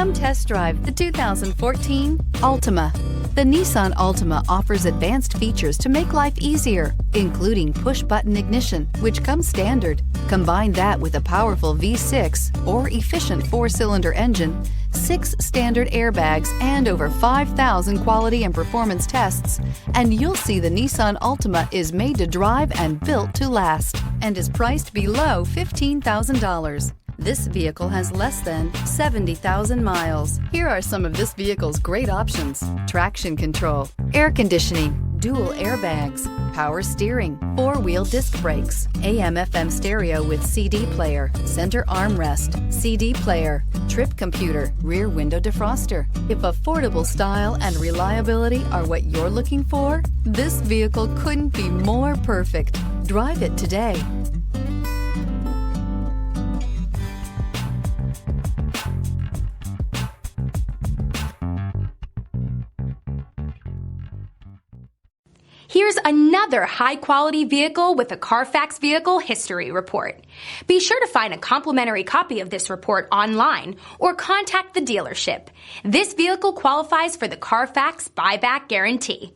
Come test drive the 2014 Altima. The Nissan Altima offers advanced features to make life easier, including push-button ignition, which comes standard. Combine that with a powerful V6 or efficient 4-cylinder engine, 6 standard airbags, and over 5,000 quality and performance tests, and you'll see the Nissan Altima is made to drive and built to last, and is priced below $15,000. This vehicle has less than 70,000 miles. Here are some of this vehicle's great options: traction control, air conditioning, dual airbags, power steering, 4-wheel disc brakes, AM/FM stereo with CD player, center armrest, CD player, trip computer, rear window defroster. If affordable style and reliability are what you're looking for, this vehicle couldn't be more perfect. Drive it today. Here's another high-quality vehicle with a Carfax Vehicle History Report. Be sure to find a complimentary copy of this report online or contact the dealership. This vehicle qualifies for the Carfax Buyback Guarantee.